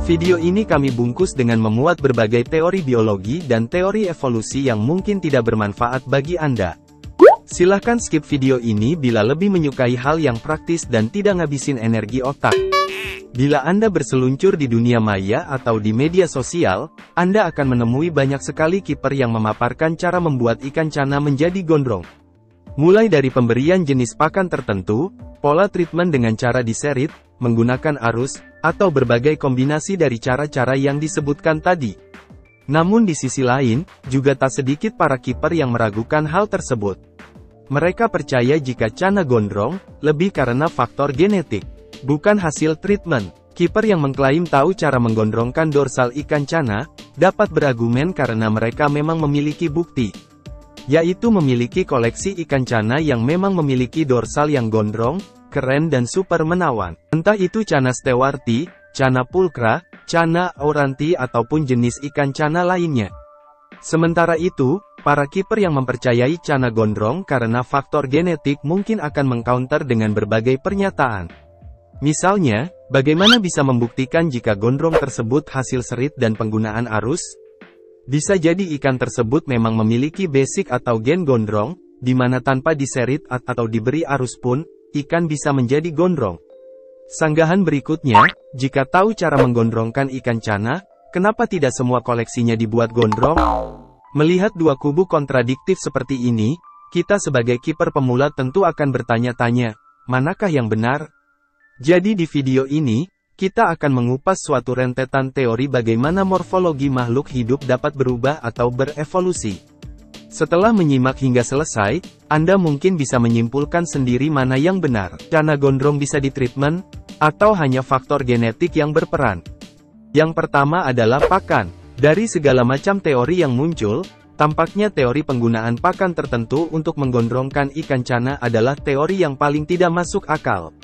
Video ini kami bungkus dengan memuat berbagai teori biologi dan teori evolusi yang mungkin tidak bermanfaat bagi Anda. Silahkan skip video ini bila lebih menyukai hal yang praktis dan tidak ngabisin energi otak. Bila Anda berseluncur di dunia maya atau di media sosial, Anda akan menemui banyak sekali kiper yang memaparkan cara membuat ikan cana menjadi gondrong. Mulai dari pemberian jenis pakan tertentu, pola treatment dengan cara diserit, menggunakan arus, atau berbagai kombinasi dari cara-cara yang disebutkan tadi. Namun di sisi lain, juga tak sedikit para kiper yang meragukan hal tersebut. Mereka percaya jika cana gondrong, lebih karena faktor genetik, bukan hasil treatment. Kiper yang mengklaim tahu cara menggondrongkan dorsal ikan cana, dapat berargumen karena mereka memang memiliki bukti, yaitu memiliki koleksi ikan cana yang memang memiliki dorsal yang gondrong, keren dan super menawan. Entah itu cana stewarti, cana pulcra, cana auranti ataupun jenis ikan cana lainnya. Sementara itu, para kiper yang mempercayai cana gondrong karena faktor genetik mungkin akan mengcounter dengan berbagai pernyataan. Misalnya, bagaimana bisa membuktikan jika gondrong tersebut hasil serit dan penggunaan arus? Bisa jadi ikan tersebut memang memiliki basic atau gen gondrong, di mana tanpa diserit atau diberi arus pun, ikan bisa menjadi gondrong. Sanggahan berikutnya, jika tahu cara menggondrongkan ikan cana, kenapa tidak semua koleksinya dibuat gondrong? Melihat dua kubu kontradiktif seperti ini, kita sebagai kiper pemula tentu akan bertanya-tanya, manakah yang benar? Jadi di video ini, kita akan mengupas suatu rentetan teori bagaimana morfologi makhluk hidup dapat berubah atau berevolusi. Setelah menyimak hingga selesai, Anda mungkin bisa menyimpulkan sendiri mana yang benar. Cana gondrong bisa ditreatment, atau hanya faktor genetik yang berperan. Yang pertama adalah pakan. Dari segala macam teori yang muncul, tampaknya teori penggunaan pakan tertentu untuk menggondrongkan ikan cana adalah teori yang paling tidak masuk akal.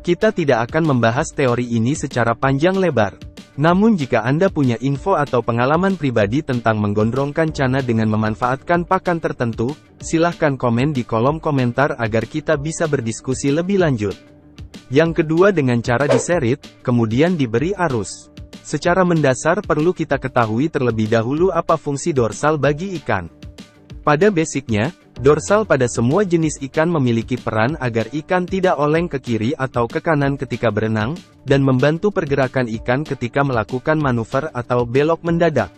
Kita tidak akan membahas teori ini secara panjang lebar. Namun jika Anda punya info atau pengalaman pribadi tentang menggondrongkan cana dengan memanfaatkan pakan tertentu, silahkan komen di kolom komentar agar kita bisa berdiskusi lebih lanjut. Yang kedua dengan cara diserit, kemudian diberi arus. Secara mendasar perlu kita ketahui terlebih dahulu apa fungsi dorsal bagi ikan. Pada basicnya, dorsal pada semua jenis ikan memiliki peran agar ikan tidak oleng ke kiri atau ke kanan ketika berenang, dan membantu pergerakan ikan ketika melakukan manuver atau belok mendadak.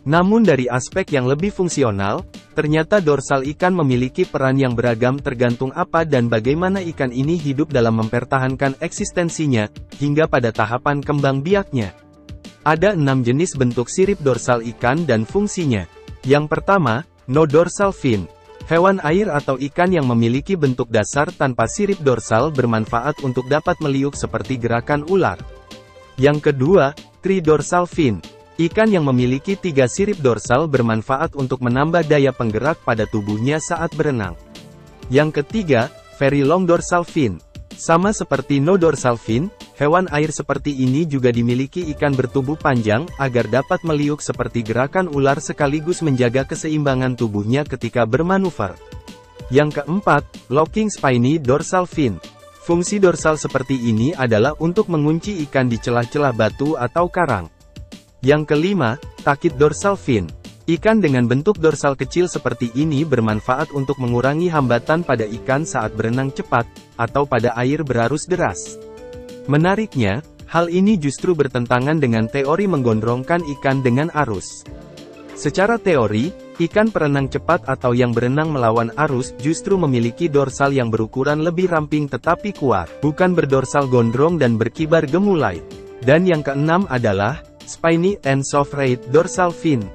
Namun dari aspek yang lebih fungsional, ternyata dorsal ikan memiliki peran yang beragam tergantung apa dan bagaimana ikan ini hidup dalam mempertahankan eksistensinya, hingga pada tahapan kembang biaknya. Ada 6 jenis bentuk sirip dorsal ikan dan fungsinya. Yang pertama, no dorsal fin. Hewan air atau ikan yang memiliki bentuk dasar tanpa sirip dorsal bermanfaat untuk dapat meliuk seperti gerakan ular. Yang kedua, tridorsal fin. Ikan yang memiliki 3 sirip dorsal bermanfaat untuk menambah daya penggerak pada tubuhnya saat berenang. Yang ketiga, very long dorsal fin. Sama seperti no dorsal fin, hewan air seperti ini juga dimiliki ikan bertubuh panjang, agar dapat meliuk seperti gerakan ular sekaligus menjaga keseimbangan tubuhnya ketika bermanuver. Yang keempat, locking spiny dorsal fin. Fungsi dorsal seperti ini adalah untuk mengunci ikan di celah-celah batu atau karang. Yang kelima, takit dorsal fin. Ikan dengan bentuk dorsal kecil seperti ini bermanfaat untuk mengurangi hambatan pada ikan saat berenang cepat, atau pada air berarus deras. Menariknya, hal ini justru bertentangan dengan teori menggondrongkan ikan dengan arus. Secara teori, ikan perenang cepat atau yang berenang melawan arus justru memiliki dorsal yang berukuran lebih ramping tetapi kuat, bukan berdorsal gondrong dan berkibar gemulai. Dan yang keenam adalah spiny and soft ray dorsal fin.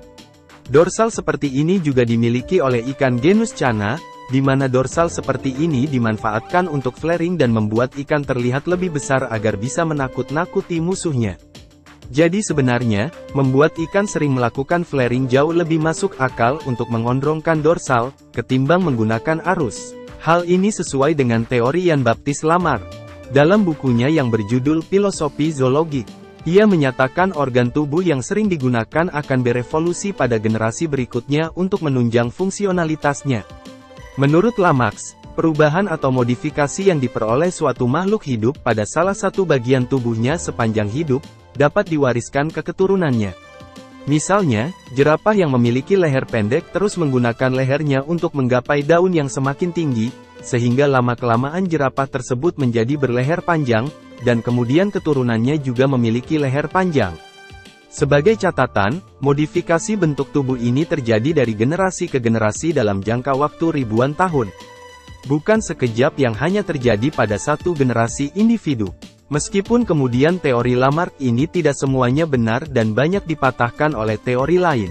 Dorsal seperti ini juga dimiliki oleh ikan genus cana, di mana dorsal seperti ini dimanfaatkan untuk flaring dan membuat ikan terlihat lebih besar agar bisa menakut-nakuti musuhnya. Jadi sebenarnya, membuat ikan sering melakukan flaring jauh lebih masuk akal untuk menggondrongkan dorsal, ketimbang menggunakan arus. Hal ini sesuai dengan teori Ian Baptist Lamarck. Dalam bukunya yang berjudul Filosofi Zoologik, ia menyatakan organ tubuh yang sering digunakan akan berevolusi pada generasi berikutnya untuk menunjang fungsionalitasnya. Menurut Lamarck, perubahan atau modifikasi yang diperoleh suatu makhluk hidup pada salah satu bagian tubuhnya sepanjang hidup, dapat diwariskan ke keturunannya. Misalnya, jerapah yang memiliki leher pendek terus menggunakan lehernya untuk menggapai daun yang semakin tinggi, sehingga lama-kelamaan jerapah tersebut menjadi berleher panjang, dan kemudian keturunannya juga memiliki leher panjang. Sebagai catatan, modifikasi bentuk tubuh ini terjadi dari generasi ke generasi dalam jangka waktu ribuan tahun. Bukan sekejap yang hanya terjadi pada satu generasi individu. Meskipun kemudian teori Lamarck ini tidak semuanya benar dan banyak dipatahkan oleh teori lain.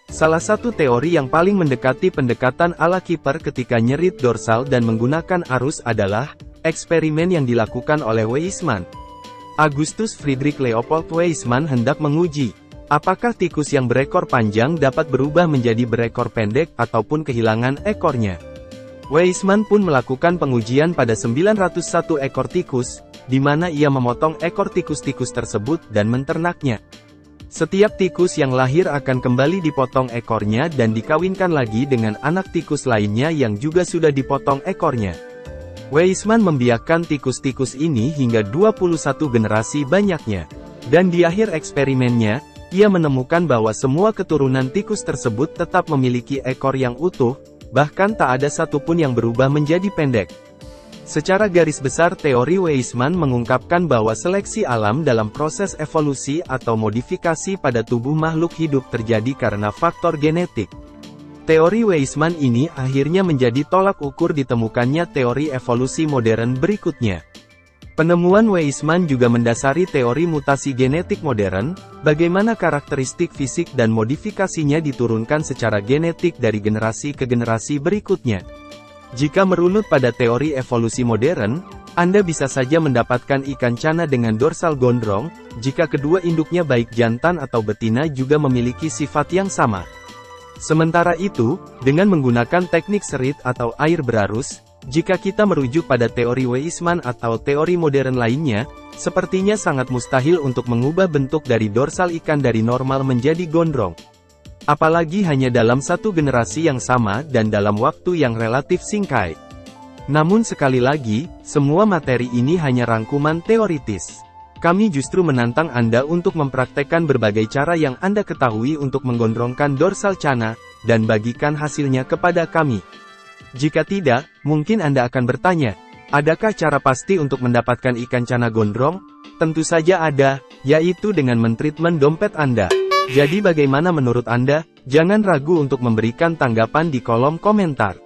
Salah satu teori yang paling mendekati pendekatan ala Kepler ketika nyerit dorsal dan menggunakan arus adalah eksperimen yang dilakukan oleh Weismann. Augustus Friedrich Leopold Weismann hendak menguji apakah tikus yang berekor panjang dapat berubah menjadi berekor pendek ataupun kehilangan ekornya. Weismann pun melakukan pengujian pada 901 ekor tikus, di mana ia memotong ekor tikus-tikus tersebut dan menternaknya. Setiap tikus yang lahir akan kembali dipotong ekornya dan dikawinkan lagi dengan anak tikus lainnya yang juga sudah dipotong ekornya. Weismann membiarkan tikus-tikus ini hingga 21 generasi banyaknya. Dan di akhir eksperimennya, ia menemukan bahwa semua keturunan tikus tersebut tetap memiliki ekor yang utuh, bahkan tak ada satupun yang berubah menjadi pendek. Secara garis besar teori Weismann mengungkapkan bahwa seleksi alam dalam proses evolusi atau modifikasi pada tubuh makhluk hidup terjadi karena faktor genetik. Teori Weismann ini akhirnya menjadi tolak ukur ditemukannya teori evolusi modern berikutnya. Penemuan Weismann juga mendasari teori mutasi genetik modern, bagaimana karakteristik fisik dan modifikasinya diturunkan secara genetik dari generasi ke generasi berikutnya. Jika merunut pada teori evolusi modern, Anda bisa saja mendapatkan ikan cana dengan dorsal gondrong, jika kedua induknya baik jantan atau betina juga memiliki sifat yang sama. Sementara itu, dengan menggunakan teknik serit atau air berarus, jika kita merujuk pada teori Weismann atau teori modern lainnya, sepertinya sangat mustahil untuk mengubah bentuk dari dorsal ikan dari normal menjadi gondrong. Apalagi hanya dalam satu generasi yang sama dan dalam waktu yang relatif singkat. Namun sekali lagi, semua materi ini hanya rangkuman teoritis. Kami justru menantang Anda untuk mempraktekkan berbagai cara yang Anda ketahui untuk menggondrongkan dorsal cana, dan bagikan hasilnya kepada kami. Jika tidak, mungkin Anda akan bertanya, adakah cara pasti untuk mendapatkan ikan cana gondrong? Tentu saja ada, yaitu dengan mentreatment dompet Anda. Jadi bagaimana menurut Anda? Jangan ragu untuk memberikan tanggapan di kolom komentar.